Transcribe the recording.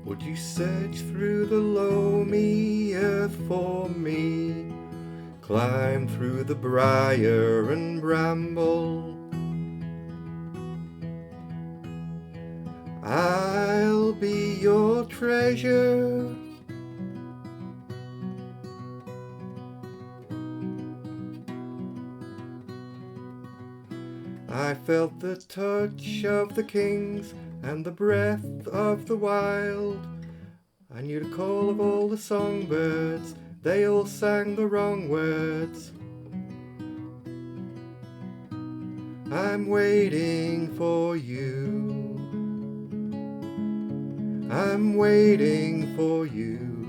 Would you search through the loamy earth for me? Climb through the briar and bramble. I'll be your treasure. I felt the touch of the kings and the breath of the wild. I knew the call of all the songbirds, they all sang the wrong words. I'm waiting for you. I'm waiting for you.